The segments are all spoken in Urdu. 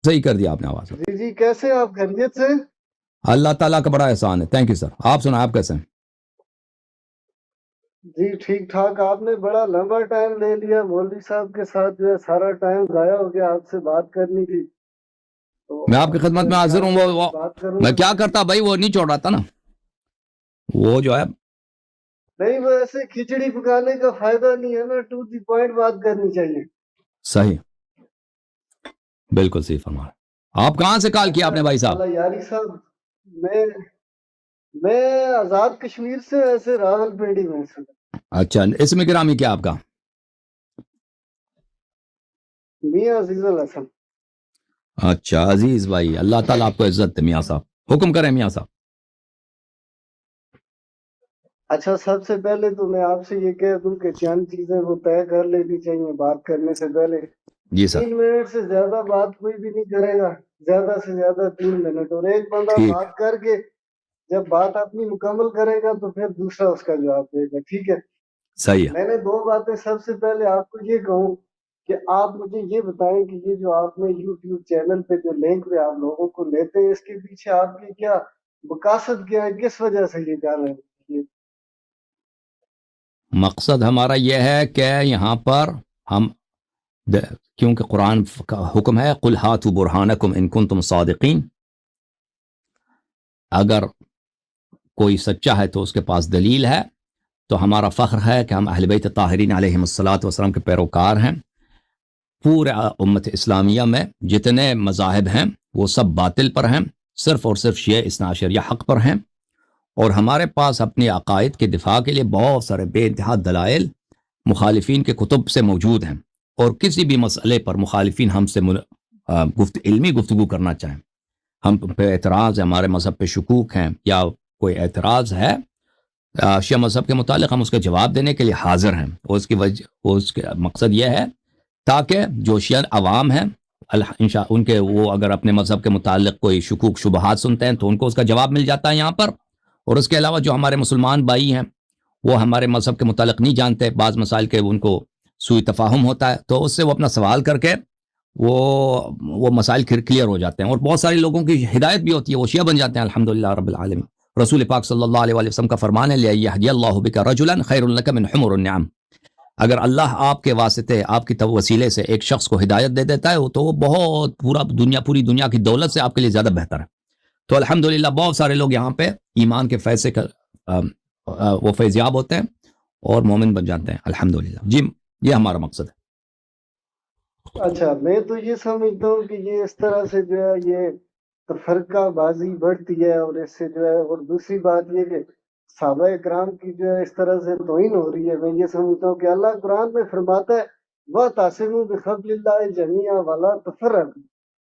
صحیح کر دیا آپ نے آواز. جی جی کیسے آپ خیریت سے؟ اللہ تعالیٰ کا بڑا احسان ہے. Thank you sir. آپ سنا آپ کیسے ہیں؟ جی ٹھیک ٹھاک. آپ نے بڑا لمبا ٹائم لے لیا مولوی صاحب کے ساتھ، جو ہے سارا ٹائم ضائع ہو گیا. آپ سے بات کرنی تھی تو میں آپ کی خدمت میں حاضر ہوں. وہ بات کروں میں گا. کیا کرتا بھائی، وہ نہیں چھوڑ رہا تھا نا. وہ جو ہے نہیں، وہ ایسے کھچڑی پکانے کا فائدہ نہیں ہے نا، ٹو دی پوائنٹ بات کرنی چاہیے. صحیح، بالکل صحیح فرما. آپ کہاں سے کال کیا آپ نے بھائی صاحب؟ اللہ یاری صاحب، میں آزاد کشمیر سے، ایسے راول پنڈی میں سے. اچھا، اسم گرامی کیا آپ کا؟ میاں عزیز الحسن. اچھا عزیز بھائی، اللہ تعالیٰ آپ کو عزت دے میاں صاحب. حکم کریں میاں صاحب. اچھا، سب سے پہلے تو میں آپ سے یہ کہہ دوں کہ چند چیزیں وہ طے کر لینی چاہیے بات کرنے سے پہلے. جی سر. 3 منٹ سے زیادہ بات کوئی بھی نہیں کرے گا، زیادہ سے زیادہ 3 منٹ. اور ایک بندہ ٹھیک. بات کر کے جب بات اپنی مکمل کرے گا تو پھر دوسرا اس کا جواب دے گا. ٹھیک ہے؟ صحیح ہے. میں نے 2 باتیں سب سے پہلے آپ کو یہ کہوں کہ آپ مجھے یہ بتائیں کہ یہ جو آپ نے یوٹیوب چینل پہ جو لنک پہ آپ لوگوں کو لیتے ہیں، اس کے پیچھے آپ کی کیا مقاصد کیا ہے؟ کس وجہ سے یہ کر رہے ہیں؟ مقصد ہمارا یہ ہے کہ یہاں پر ہم کیونکہ قرآن کا حکم ہے قل ہاتوا برہانکم ان کنتم صادقین. اگر کوئی سچا ہے تو اس کے پاس دلیل ہے. تو ہمارا فخر ہے کہ ہم اہل بیت طاہرین علیہم الصلاۃ والسلام کے پیروکار ہیں. پورے امت اسلامیہ میں جتنے مذاہب ہیں وہ سب باطل پر ہیں، صرف اور صرف شیعہ اثنا عشریہ حق پر ہیں. اور ہمارے پاس اپنے عقائد کے دفاع کے لیے بہت سارے بے انتہا دلائل مخالفین کے کتب سے موجود ہیں. اور کسی بھی مسئلے پر مخالفین ہم سے علمی گفتگو کرنا چاہیں، ہم پہ اعتراض ہے، ہمارے مذہب پہ شکوک ہیں یا کوئی اعتراض ہے شیعہ مذہب کے متعلق، ہم اس کا جواب دینے کے لیے حاضر ہیں. اور اس کی وجہ، اس کا مقصد یہ ہے تاکہ جو شیعہ عوام ہیں ان کے وہ اگر اپنے مذہب کے متعلق کوئی شکوک شبہات سنتے ہیں تو ان کو اس کا جواب مل جاتا ہے یہاں پر. اور اس کے علاوہ جو ہمارے مسلمان بھائی ہیں وہ ہمارے مذہب کے متعلق نہیں جانتے، بعض مسائل کے ان کو سوء تفاہم ہوتا ہے، تو اس سے وہ اپنا سوال کر کے وہ مسائل کلیئر ہو جاتے ہیں. اور بہت سارے لوگوں کی ہدایت بھی ہوتی ہے، وہ شیعہ بن جاتے ہیں الحمدللہ رب العالمین. رسول پاک صلی اللہ علیہ وسلم کا فرمان ہے لِیَهْدِیَ اللَّهُ بِکَ رَجُلًا خَیْرٌ لَکَ مِنْ حُمُرِ النِّعَمِ. اگر اللہ آپ کے واسطے، آپ کی وسیلے سے ایک شخص کو ہدایت دے دیتا ہے تو وہ بہت پوری دنیا کی دولت سے آپ کے لیے زیادہ بہتر ہے. تو الحمدللہ بہت سارے لوگ یہاں پہ ایمان کے فیض سے وہ فیضیاب ہوتے ہیں اور مومن بن جاتے ہیں الحمدللہ. جی یہ ہمارا مقصد ہے. اچھا، میں تو یہ سمجھتا ہوں کہ یہ اس طرح سے جو ہے یہ تفرقہ بازی بڑھتی ہے، اور اس سے جو ہے، اور دوسری بات یہ کہ صحابہ کرام کی جو ہے اس طرح سے توہین ہو رہی ہے. میں یہ سمجھتا ہوں کہ اللہ قرآن میں فرماتا ہے وَاعْتَصِمُوا بِحَبْلِ اللَّهِ جَمِيعًا وَلَا تَفَرَّقُوا،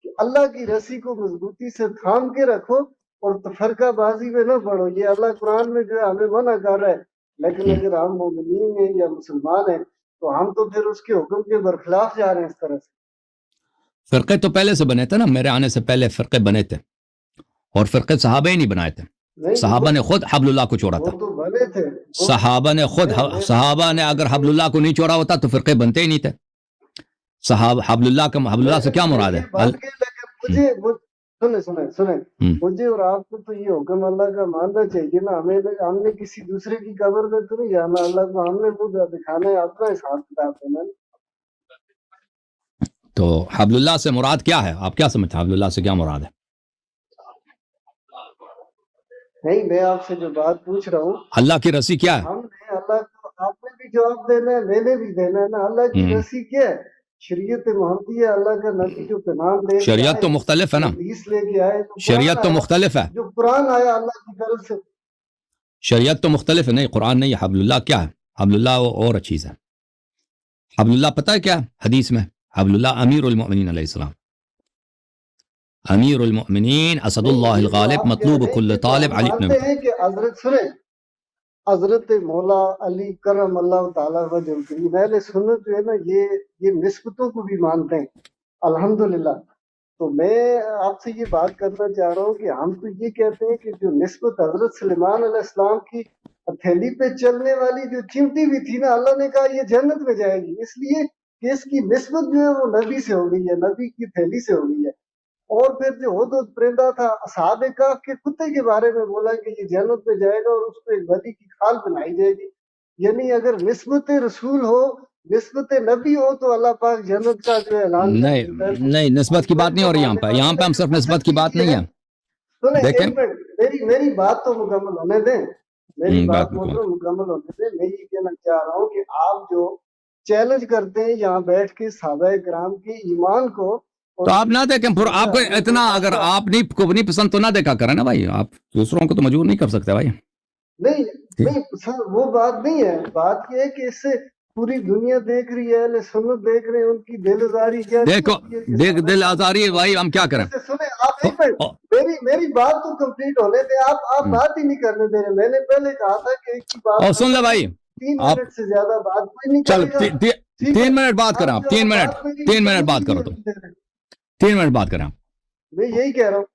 کہ اللہ کی رسی کو مضبوطی سے تھام کے رکھو اور تفرقہ بازی میں نہ پڑو. یہ اللہ قرآن میں جو ہے ہمیں منع کر رہا ہے. لیکن اگر ہم مومنین ہیں یا مسلمان ہیں تو ہم تو پھر اس کے حکم کے برخلاف جا رہے ہیں اس طرح سے. فرقے تو پہلے سے بنے تھے نا، میرے آنے سے پہلے فرقے بنے تھے، اور فرقے صحابہ ہی نہیں بنائے تھے. صحابہ نے خود حبل اللہ کو چھوڑا وہ تھا. تو بنے تھے. صحابہ نے اگر حبل اللہ کو نہیں چھوڑا ہوتا تو فرقے بنتے ہی نہیں تھے. حبل اللہ سے کیا مراد ہے؟ سنیں مجھے اور آپ کو تو یہ حکم اللہ کا ماننا چاہیے نا. ہم نے کسی دوسرے کی قبر میں تو نہیں جانا. اللہ کو ہم نے منہ دکھانا ہے، اپنا حساب کتاب دینا. تو حبل اللہ سے مراد کیا ہے؟ آپ کیا سمجھتے ہیں حبل اللہ سے کیا مراد ہے؟ نہیں، میں آپ سے جو بات پوچھ رہا ہوں اللہ کی رسی کیا ہے؟ ہم نے اللہ کو، آپ نے بھی جواب دینا ہے، میں نے بھی دینا ہے نا. اللہ کی رسی کیا ہے؟ شریعت محمدی ہے. اللہ کا نبی جو پیغام لے کے شریعت تو مختلف ہے نا. حدیث لے کے آئے، شریعت تو مختلف ہے. جو قرآن آیا اللہ کی طرف سے. شریعت تو مختلف ہے. نہیں، قرآن نہیں. حبل اللہ کیا ہے؟ حبل اللہ اور چیز ہے. حبل اللہ پتہ ہے کیا حدیث میں؟ حبل اللہ امیر المؤمنین علیہ السلام. امیر المؤمنین اسد اللہ الغالب مطلوب کل طالب علی ابن. مانتے ہیں کہ حضرت مولا علی کرم اللہ تعالیٰ وجہ الکریم اہل سنت جو ہے نا یہ نسبتوں کو بھی مانتے ہیں الحمدللہ. تو میں آپ سے یہ بات کرنا چاہ رہا ہوں کہ ہم تو یہ کہتے ہیں کہ جو نسبت حضرت سلیمان علیہ السلام کی ہتھیلی پہ چلنے والی جو چمٹی بھی تھی نا، اللہ نے کہا یہ جنت میں جائے گی، اس لیے کہ اس کی نسبت جو ہے وہ نبی سے ہو گئی ہے، نبی کی تھیلی سے ہو گئی ہے. اور پھر جو ہدہد پرندہ تھا اصحاب کہف کے کتے کے بارے میں بولا کہ یہ جنت میں جائے گا اور اس پہ ایک ولی کی کھال بنائی جائے گی. یعنی اگر نسبت رسول ہو، نسبت نبی ہو، تو اللہ پاک جنت کا جو اعلان کر نہیں دیتا ہے. نہیں، نسبت کی بات نہیں ہو رہی یہاں پہ. یہاں پہ ہم صرف نسبت کی بات نہیں ہے. سنیں دیکھیں ایک منٹ، میری بات تو مکمل ہونے دیں. میری بات مکمل. مکمل ہونے دیں. میں یہ کہنا چاہ رہا ہوں کہ آپ جو چیلنج کرتے ہیں یہاں بیٹھ کے صحابہ کرام کے ایمان کو، تو آپ نہ دیکھیں پھر. آپ کو اتنا اگر آپ نہیں پسند تو نہ دیکھا کریں نا بھائی. آپ دوسروں کو تو مجبور نہیں کر سکتے بھائی. نہیں وہ بات نہیں ہے. بات یہ ہے کہ اس سے پوری دنیا دیکھ رہی ہے، اہل سنت دیکھ رہے ہیں، ان کی دل آزاری کیا دیکھو دل آزاری ہے بھائی. ہم کیا کریں؟ سنیں آپ ایک منٹ، میری بات تو کمپلیٹ ہونے دیں. آپ بات ہی نہیں کرنے دے رہے. میں نے پہلے کہا تھا کہ ایک کی بات اور سن لے بھائی، 3 منٹ سے زیادہ بات کوئی نہیں چل کرے گا. 3 منٹ بات کریں آپ. 3 منٹ بات کرو. تم 3 منٹ بات کریں. میں یہی کہہ رہا ہوں.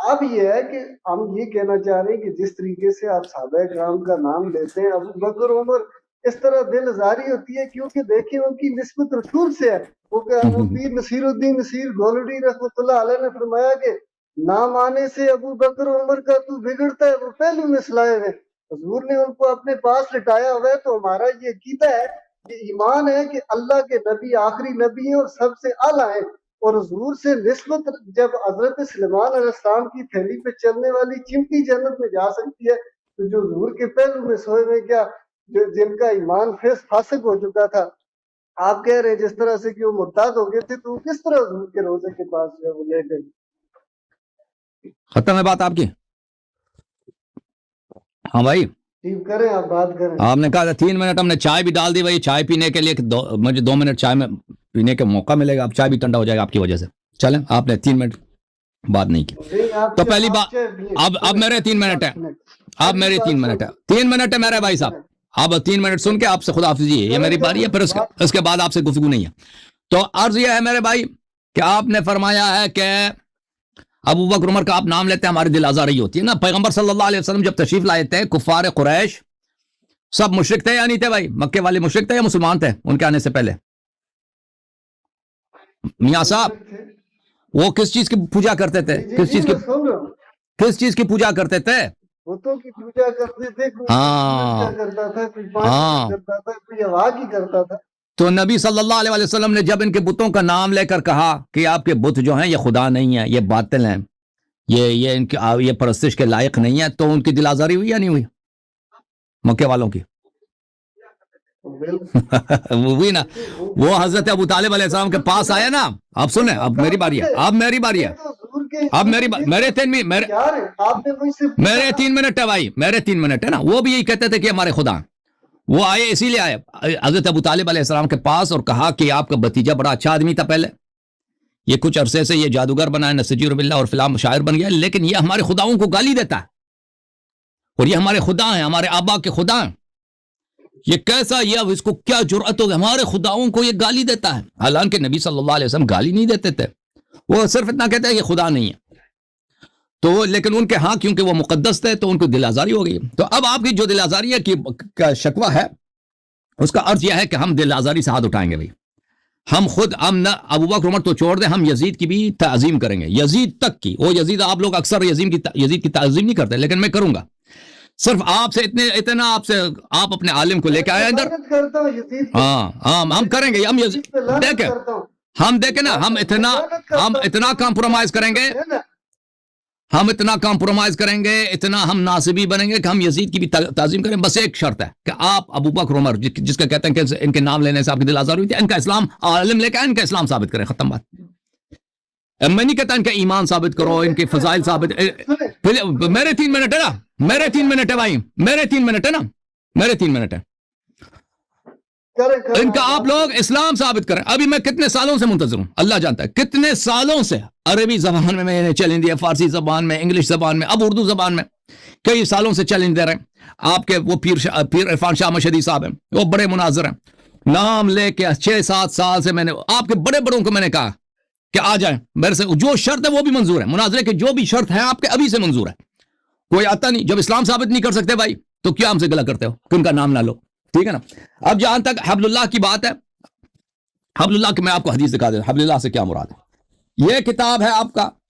اب یہ ہے کہ ہم یہ کہنا چاہ رہے ہیں کہ جس طریقے سے آپ صحابہ کرام کا نام لیتے ہیں، ابو بکر عمر، اس طرح دل آزاری ہوتی ہے کیونکہ دیکھیں ان کی نسبت رسول سے ہے. وہ پیر نصیر الدین نصیر گولڈی رحمۃ اللہ علیہ نے فرمایا کہ نام آنے سے ابو بکر عمر کا تو بگڑتا ہے، وہ پہلو میں سلائے ہوئے. حضور نے ان کو اپنے پاس لٹایا ہوا ہے. تو ہمارا یہ عقیدہ ہے، یہ ایمان ہے کہ اللہ کے نبی آخری نبی ہیں اور سب سے اعلیٰ ہیں. اور حضور سے نسبت جب حضرت سلیمان علیہ السلام کی تھیلی پہ چلنے والی چمٹی جنت میں جا سکتی ہے، تو جو حضور کے پہلو میں سوئے ہوئے کیا جن کا ایمان فاسق ہو چکا تھا، آپ کہہ رہے ہیں جس طرح سے کہ وہ مرتاد ہو گئے تھے، تو کس طرح حضور کے روزے کے پاس جو ہے وہ لے گئے؟ ختم ہے بات آپ کی؟ ہاں بھائی ٹھیک کریں، آپ بات کریں. آپ نے کہا 3 منٹ ہم نے چائے بھی ڈال دی بھائی. چائے پینے کے لیے مجھے 2 منٹ چائے میں پینے کا موقع ملے گا. اب چائے بھی ٹھنڈا ہو جائے گا آپ کی وجہ سے. چلیں، آپ نے 3 منٹ بات نہیں کی. تو پہلی بات، اب میرے 3 منٹ ہے. اب میرے 3 منٹ ہے. 3 منٹ ہے میرے بھائی صاحب. اب 3 منٹ سن کے آپ سے خداحافظی ہے. یہ میری باری ہے. پھر اس کے بعد آپ سے گفتگو نہیں ہے. تو عرض یہ ہے میرے بھائی کہ آپ نے فرمایا ہے کہ ابو بکر عمر کا آپ نام لیتے ہیں ہماری دل آزاری ہوتی ہے نا. پیغمبر صلی اللہ علیہ وسلم جب تشریف لائے تھے، کفار قریش سب مشرک تھے یا نہیں تھے بھائی؟ مکے والے مشرک تھے یا مسلمان تھے ان کے آنے سے پہلے؟ میاں صاحب وہ کس چیز کی پوجا کرتے تھے؟ کس چیز کی پوجا کرتے تھے؟ بتوں کی پوجا کرتے تھے. ہاں کرتا تھا، کوئی پانی کرتا تھا، کوئی ہوا کی کرتا تھا. تو نبی صلی اللہ علیہ وسلم نے جب ان کے بتوں کا نام لے کر کہا کہ آپ کے بت جو ہیں یہ خدا نہیں ہے، یہ باطل ہیں، یہ ان کی یہ پرستش کے لائق نہیں ہے، تو ان کی دل آزاری ہوئی یا نہیں ہوئی مکے والوں کی؟ وہ ہوئی نا. وہ حضرت ابو طالب علیہ السلام کے پاس آیا نا. اب سنیں، اب میری باری ہے. اب میرے 3 منٹ ہے بھائی. میرے 3 منٹ ہے نا. وہ بھی یہی کہتے تھے کہ ہمارے خدا. وہ آئے اسی لیے آئے حضرت ابو طالب علیہ السلام کے پاس اور کہا کہ آپ کا بھتیجا بڑا اچھا آدمی تھا پہلے، یہ کچھ عرصے سے یہ جادوگر بنا ہے، نسجیر باللہ اور فلاں شاعر بن گیا، لیکن یہ ہمارے خداؤں کو گالی دیتا ہے اور یہ ہمارے خدا ہیں، ہمارے آبا کے خدا ہیں. یہ کیسا، یہ اس کو کیا جرأت ہو، ہمارے خداؤں کو یہ گالی دیتا ہے. حالانکہ نبی صلی اللہ علیہ وسلم گالی نہیں دیتے تھے، وہ صرف اتنا کہتے ہیں کہ خدا نہیں ہے. تو لیکن ان کے ہاں کیونکہ وہ مقدس تھے تو ان کو دل آزاری ہو گئی. تو اب آپ کی جو دل آزاری ہے کہ شکوہ ہے، اس کا عرض یہ ہے کہ ہم دل آزاری سے ہاتھ اٹھائیں گے بھائی. ہم خود نہ ابو بکر عمر تو چھوڑ دیں، ہم یزید کی بھی تعظیم کریں گے، یزید تک کی. وہ یزید آپ لوگ اکثر یزید کی تعظیم نہیں کرتے، لیکن میں کروں گا. صرف آپ سے اتنا آپ اپنے عالم کو لے کے آئے ادھر. ہاں ہم کریں گے. ہم دیکھیں نا، ہم اتنا کمپرومائز کریں گے، اتنا ہم ناصبی بنیں گے کہ ہم یزید کی بھی تعظیم کریں. بس ایک شرط ہے کہ آپ ابو بکر عمر جس کا کہتے ہیں کہ ان کے نام لینے سے آپ کی دل آزار ہوئی تھی، ان کا اسلام عالم لے کے ان کا اسلام ثابت کریں. ختم بات. میں نہیں کہتا ان کا ایمان ثابت کرو، ان کے فضائل ثابت. میرے 3 منٹ ہے نا، میرے 3 منٹ ہے بھائی، میرے 3 منٹ ہے نا، میرے 3 منٹ ہے. ان کا آپ لوگ اسلام ثابت کریں. ابھی میں کتنے سالوں سے منتظر ہوں، اللہ جانتا ہے کتنے سالوں سے. عربی زبان میں نے چیلنج دیا، فارسی زبان میں، انگلش زبان میں، اب اردو زبان میں کئی سالوں سے چیلنج دے رہے ہیں. آپ کے وہ پیر عرفان شاہ مشہدی صاحب ہیں، وہ بڑے مناظر ہیں. نام لے کے 6-7 سال سے میں نے آپ کے بڑے بڑوں کو میں نے کہا کہ آ جائیں میرے سے، جو شرط ہے وہ بھی منظور ہے. مناظرے کے جو بھی شرط ہے آپ کے ابھی سے منظور ہے. کوئی آتا نہیں. جب اسلام ثابت نہیں کر سکتے بھائی تو کیا ہم سے گلا کرتے ہو کہ ان کا نام نہ لو؟ ٹھیک ہے نا. اب جہاں تک حبل اللہ کی بات ہے، حبل اللہ کی میں آپ کو حدیث دکھا دوں. حبل اللہ سے کیا مراد ہے؟ یہ کتاب ہے آپ کا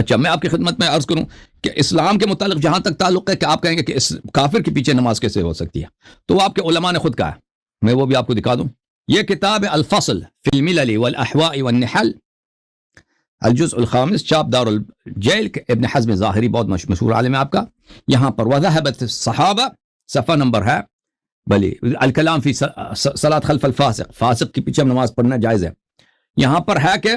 اچھا میں آپ کی خدمت میں عرض کروں کہ اسلام کے متعلق جہاں تک تعلق ہے کہ آپ کہیں گے کہ اس کافر کے پیچھے نماز کیسے ہو سکتی ہے، تو وہ آپ کے علماء نے خود کہا ہے، میں وہ بھی آپ کو دکھا دوں. یہ کتاب ہے الفصل فی الملل والاحواء والنحل، الجزء الخامس، چاپ دار الجیل، ابن حزم ظاہری بہت مشہور عالم ہے آپ کا. یہاں پر وذهبت الصحابہ، صفحہ نمبر ہے بلی، الکلام فی صلاۃ خلف الفاسق، فاسق کے پیچھے نماز پڑھنا جائز ہے. یہاں پر ہے کہ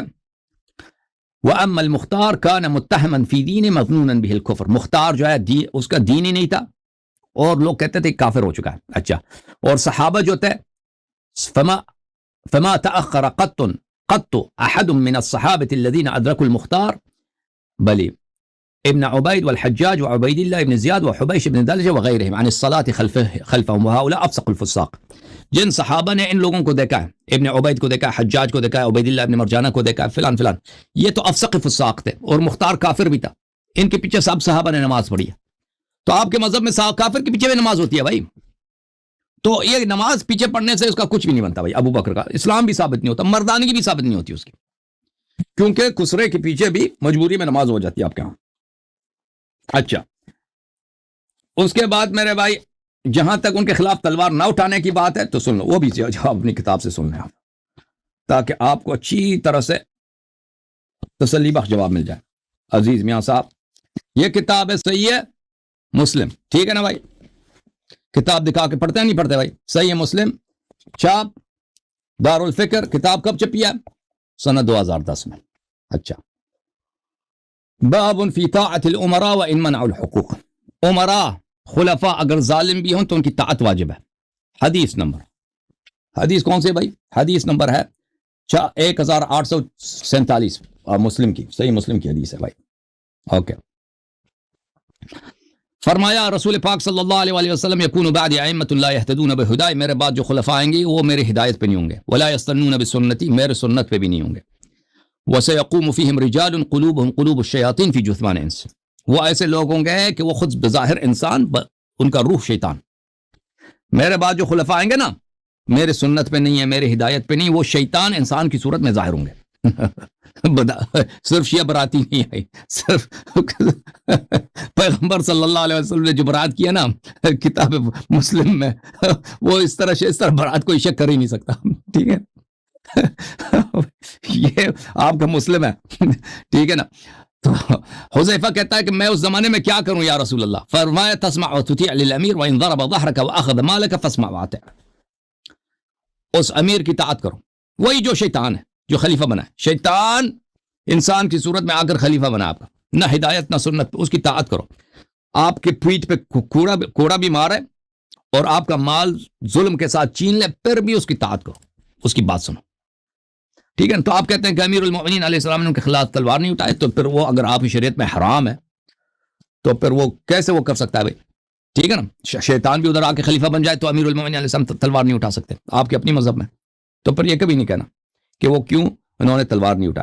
وَأَمَّا الْمُخْتَارُ كَانَ مُتَّهَمًا فِي دِينِ مَظْنُونًا بِهِ الْكُفْرُ، مختار جو ہے اس کا دین ہی نہیں تھا اور لوگ کہتے تھے کافر ہو چکا ہے. اچھا، اور صحابہ جو تھے فما تأخر قط أحد من الصحابة الذين أدركوا المختار بل ابن عبيد والحجاج وعبيد الله بن زياد وحبيش بن دلجة وغيرهم عن الصلاة خلفهم، وهؤلاء أفسق الفساق. جن صحابہ نے ان لوگوں کو دیکھا ہے، ابن عبید کو دیکھا ہے، حجاج کو دیکھا ہے، عبید اللہ ابن مرجانہ کو دیکھا ہے، فلان فلان، یہ تو افسق فساق تھے اور مختار کافر بھی تھا. ان کے پیچھے سب صحابہ نے نماز پڑھی ہے. تو آپ کے مذہب میں کافر کے پیچھے بھی نماز ہوتی ہے بھائی، تو یہ نماز پیچھے پڑھنے سے اس کا کچھ بھی نہیں بنتا بھائی. ابو بکر کا اسلام بھی ثابت نہیں ہوتا، مردانگی بھی ثابت نہیں ہوتی اس کی، کیونکہ خسرے کے پیچھے بھی مجبوری میں نماز ہو جاتی ہے آپ کے ہاں. اچھا، اس کے بعد میرے بھائی جہاں تک ان کے خلاف تلوار نہ اٹھانے کی بات ہے تو سن لو، وہ بھی جواب اپنی کتاب سے سن لیں آپ، تاکہ آپ کو اچھی طرح سے تسلی بخش جواب مل جائے. عزیز میاں صاحب، یہ کتاب ہے صحیح ہے مسلم، ٹھیک ہے نا بھائی؟ کتاب دکھا کے پڑھتے ہیں نہیں پڑھتے بھائی؟ صحیح ہے مسلم، چھاپ دار الفکر، کتاب کب چھپی ہے؟ سنہ 2010 میں. اچھا، باب فی طاعت الامراء وان منعوا الحقوق، امراء خلفاء اگر ظالم بھی ہوں تو ان کی طاعت واجب ہے. حدیث نمبر، حدیث کون سے بھائی؟ حدیث نمبر ہے 1847 اور مسلم کی، صحیح مسلم کی حدیث ہے بھائی. اوکے، فرمایا رسول پاک صلی اللہ علیہ وسلم یکون بعد ائمۃ لا یہتدون بہدای، میرے بعد جو خلفاء آئیں گے وہ میرے ہدایت پہ نہیں ہوں گے، ولا یستنون بسنتی، میرے سنت پہ بھی نہیں ہوں گے. وسیقوم فیہم رجال قلوبہم قلوب الشیاطین فی جثمان انس، وہ ایسے لوگ ہوں گے کہ وہ خود بظاہر انسان، ان کا روح شیطان. میرے بعد جو خلفاء آئیں گے نا، میرے سنت پہ نہیں ہے، میرے ہدایت پہ نہیں، وہ شیطان انسان کی صورت میں ظاہر ہوں گے. صرف شیعہ براتی نہیں آئی، صرف پیغمبر صلی اللہ علیہ وسلم نے جو برات کیا نا کتاب مسلم میں، وہ اس طرح برات کوئی شک کر ہی نہیں سکتا. ٹھیک ہے، یہ آپ کا مسلم ہے، ٹھیک ہے نا؟ تو حذیفہ کہتا ہے کہ میں اس زمانے میں کیا کروں یا رسول اللہ؟ فرمایا تسمع وتطیع للامیر وان ضرب ظهرك واخذ مالك فاسمع واطع، اس امیر کی طاعت کرو، وہی جو شیطان ہے، جو خلیفہ بنا ہے. شیطان انسان کی صورت میں آ کر خلیفہ بنا آپ کا، نہ ہدایت نہ سنت، اس کی طاعت کرو. آپ کے پیٹھ پہ کوڑا بھی مارے اور آپ کا مال ظلم کے ساتھ چین لے، پھر بھی اس کی طاعت کرو، اس کی بات سنو. ٹھیک ہے نا؟ تو آپ کہتے ہیں کہ امیر المؤمنین علیہ السلام نے ان کے خلاف تلوار نہیں اٹھائے، تو پھر وہ اگر آپ کی شریعت میں حرام ہے تو پھر وہ کیسے وہ کر سکتا ہے بھائی؟ ٹھیک ہے نا؟ شیطان بھی ادھر آ کے خلیفہ بن جائے تو امیر المؤمنین علیہ السلام تلوار نہیں اٹھا سکتے آپ کے اپنی مذہب میں، تو پھر یہ کبھی نہیں کہنا کہ وہ کیوں انہوں نے تلوار نہیں اٹھائی.